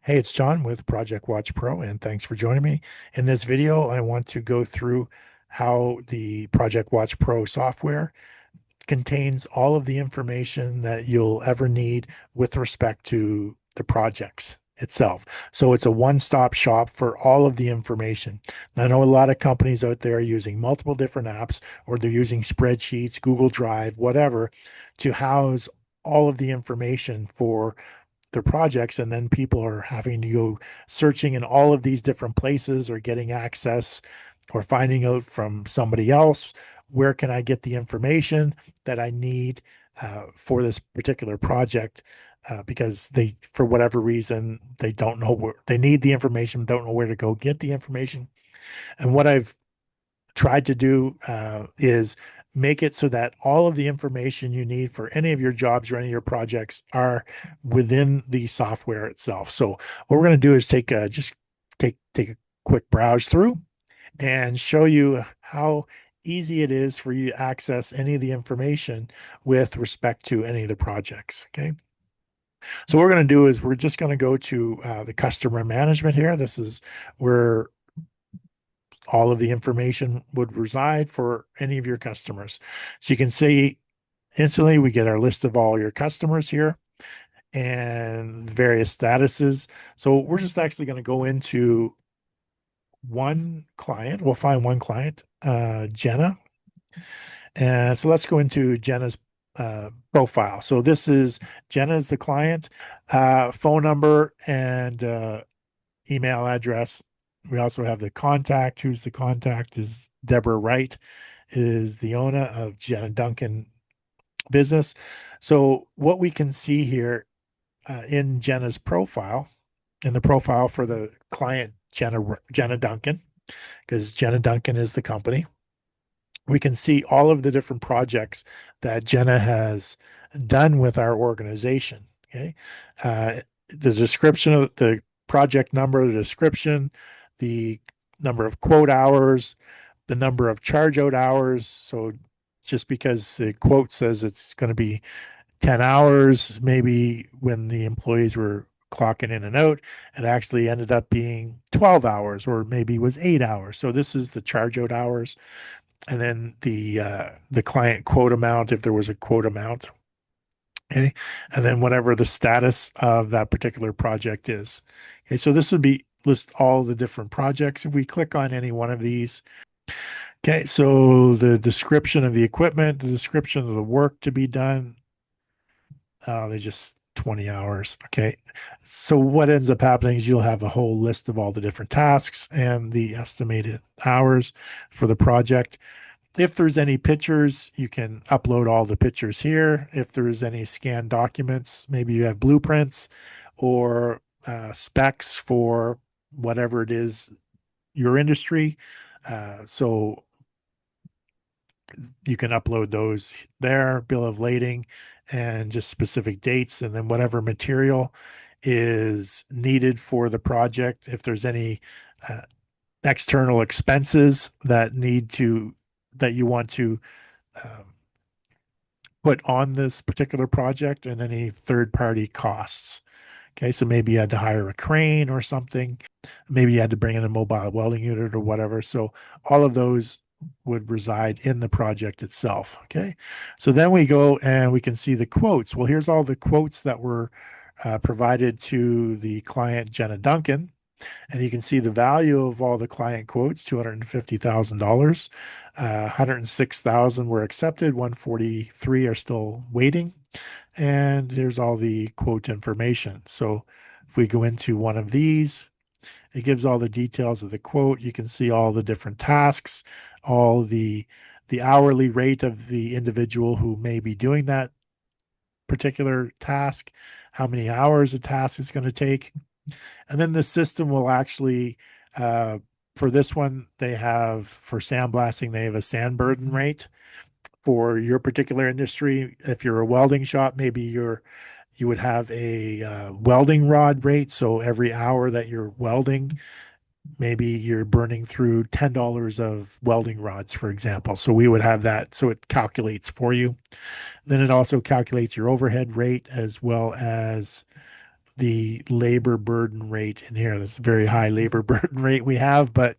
Hey, it's John with Project Watch Pro, and thanks for joining me. In this video, I want to go through how the Project Watch Pro software contains all of the information that you'll ever need with respect to the projects itself. So it's a one-stop shop for all of the information. I know a lot of companies out there are using multiple different apps, or they're using spreadsheets, Google Drive, whatever, to house all of the information for their projects, and then people are having to go searching in all of these different places or getting access or finding out from somebody else, where can I get the information that I need for this particular project, because they, for whatever reason, they don't know where they need the information, don't know where to go get the information. And what I've tried to do is make it so that all of the information you need for any of your jobs or any of your projects are within the software itself. So what we're going to do is take a quick browse through and show you how easy it is for you to access any of the information with respect to any of the projects. Okay. So what we're going to do is we're just going to go to the customer management here. This is where all of the information would reside for any of your customers. So you can see instantly we get our list of all your customers here and various statuses. So we're just actually going to go into one client. We'll find one client, Jenna. And so let's go into Jenna's profile. So this is Jenna's the client, phone number and email address. We also have the contact. Who's the contact is Deborah Wright, is the owner of Jenna Duncan business. So what we can see here in Jenna's profile, in the profile for the client Jenna Duncan, because Jenna Duncan is the company, we can see all of the different projects that Jenna has done with our organization. Okay. The description of the project number, the description, the number of quote hours, the number of charge out hours. So just because the quote says it's going to be 10 hours, maybe when the employees were clocking in and out, it actually ended up being 12 hours or maybe was 8 hours. So this is the charge out hours. And then the client quote amount, if there was a quote amount. Okay. And then whatever the status of that particular project is. Okay. So this would be list all the different projects. If we click on any one of these, okay. So the description of the equipment, the description of the work to be done, they just 20 hours. Okay. So what ends up happening is you'll have a whole list of all the different tasks and the estimated hours for the project. If there's any pictures, you can upload all the pictures here. If there's any scanned documents, maybe you have blueprints or specs for whatever it is, your industry. So you can upload those there, bill of lading, and just specific dates, and then whatever material is needed for the project. If there's any uh, external expenses that you want to um, put on this particular project, and any third party costs. Okay, so maybe you had to hire a crane or something. Maybe you had to bring in a mobile welding unit or whatever. So all of those would reside in the project itself. Okay, so then we go and we can see the quotes. Well, here's all the quotes that were provided to the client, Jenna Duncan. And you can see the value of all the client quotes, $250,000. 106,000 were accepted, 143 are still waiting. And there's all the quote information. So if we go into one of these, it gives all the details of the quote. You can see all the different tasks, all the hourly rate of the individual who may be doing that particular task, how many hours a task is going to take. And then the system will actually, for this one, they have, for sandblasting, they have a sand burden rate for your particular industry. If you're a welding shop, maybe you would have a welding rod rate. So every hour that you're welding, maybe you're burning through $10 of welding rods, for example. So we would have that. So it calculates for you. Then it also calculates your overhead rate as well as the labor burden rate in here. That's a very high labor burden rate we have, but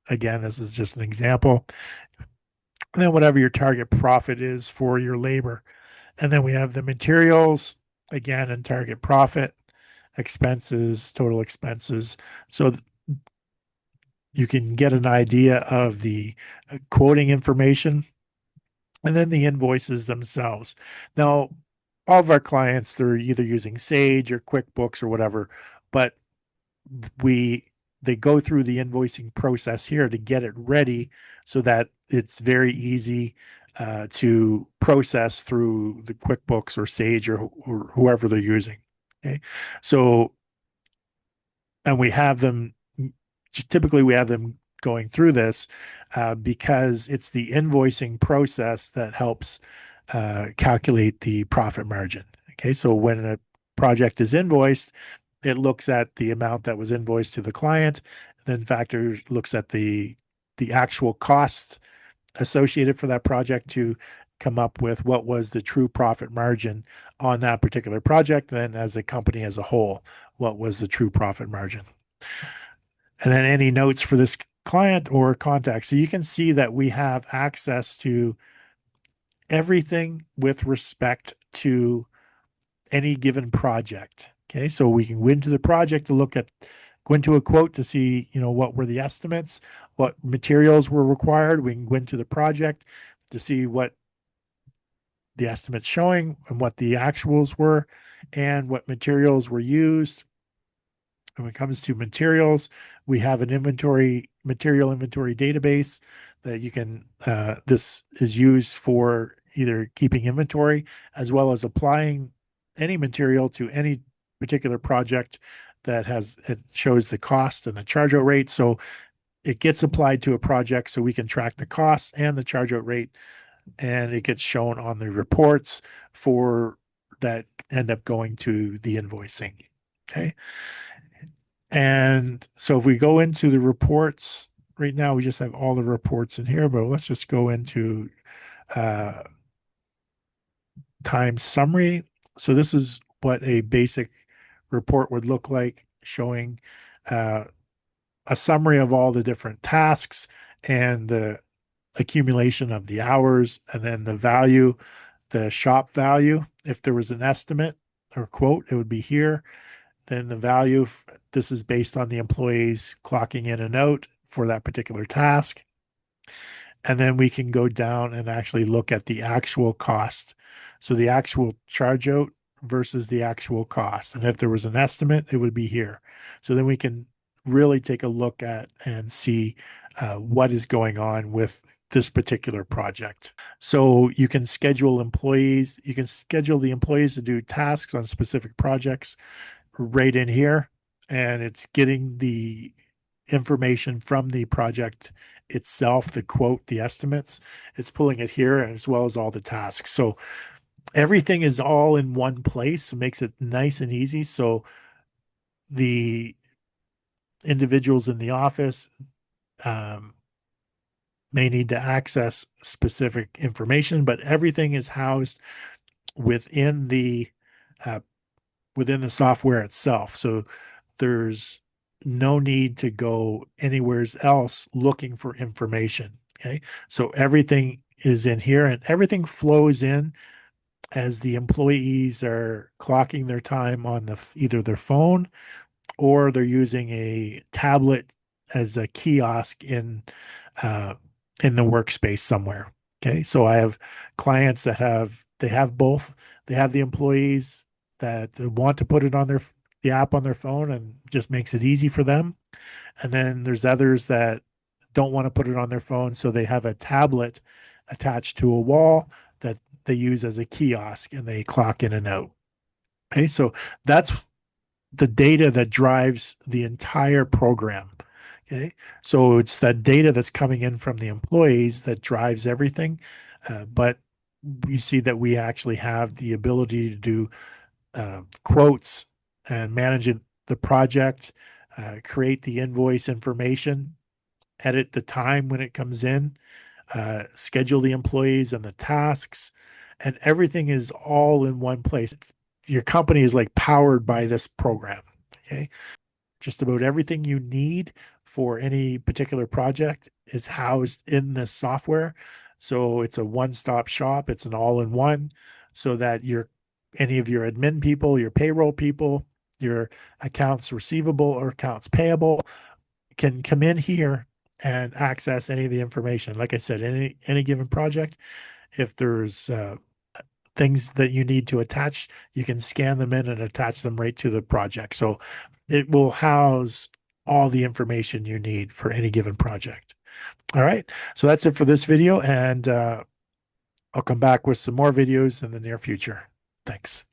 again, this is just an example. And then whatever your target profit is for your labor. And then we have the materials, again, and target profit, expenses, total expenses. So you can get an idea of the quoting information and then the invoices themselves. Now, all of our clients, they're either using Sage or QuickBooks or whatever, but we they go through the invoicing process here to get it ready so that it's very easy to process through the QuickBooks or Sage or whoever they're using. Okay, so and we have them typically we have them going through this because it's the invoicing process that helps calculate the profit margin. Okay, so when a project is invoiced, it looks at the amount that was invoiced to the client, then factors looks at the actual costs associated for that project to come up with what was the true profit margin on that particular project. Then, as a company as a whole, what was the true profit margin? And then any notes for this client or contact. So you can see that we have access to everything with respect to any given project. Okay, so we can go into the project to go into a quote to see, what were the estimates, what materials were required. We can go into the project to see what the estimates showing and what the actuals were and what materials were used. And when it comes to materials, we have an material inventory database that you can, this is used for either keeping inventory as well as applying any material to any particular project it shows the cost and the charge out rate. So it gets applied to a project so we can track the cost and the charge out rate, and it gets shown on the reports for that end up going to the invoicing. Okay. And so if we go into the reports, right now we just have all the reports in here, but let's just go into uh, time summary. So this is what a basic report would look like, showing uh, a summary of all the different tasks and the accumulation of the hours, and then the value, the shop value. If there was an estimate or quote, it would be here. Then the value, this is based on the employees clocking in and out for that particular task. And then we can go down and actually look at the actual cost. So the actual charge out versus the actual cost. And if there was an estimate, it would be here. So then we can really take a look at and see what is going on with this particular project. So you can schedule employees, you can schedule the employees to do tasks on specific projects right in here, and it's getting the information from the project itself, the quote, the estimates. It's pulling it here as well as all the tasks. So everything is all in one place. It makes it nice and easy. So the individuals in the office um, may need to access specific information, but everything is housed within the uh, within the software itself. So there's no need to go anywhere else looking for information. Okay. So everything is in here and everything flows in as the employees are clocking their time on either their phone or they're using a tablet as a kiosk uh, in the workspace somewhere. Okay, so I have clients that they have both. They have the employees that want to put it on the app on their phone and just makes it easy for them. And then there's others that don't want to put it on their phone, so they have a tablet attached to a wall that they use as a kiosk and they clock in and out. Okay, so that's the data that drives the entire program. Okay. So it's that data that's coming in from the employees that drives everything. But we see that we actually have the ability to do quotes and manage the project, create the invoice information, edit the time when it comes in, schedule the employees and the tasks, and everything is all in one place. your company is like powered by this program. Okay. Just about everything you need for any particular project is housed in this software. So it's a one-stop shop. It's an all-in-one so that any of your admin people, your payroll people, your accounts receivable or accounts payable can come in here and access any of the information. Like I said, any given project, if there's things that you need to attach, you can scan them in and attach them right to the project. So it will house all the information you need for any given project. All right. So that's it for this video. And I'll come back with some more videos in the near future. Thanks.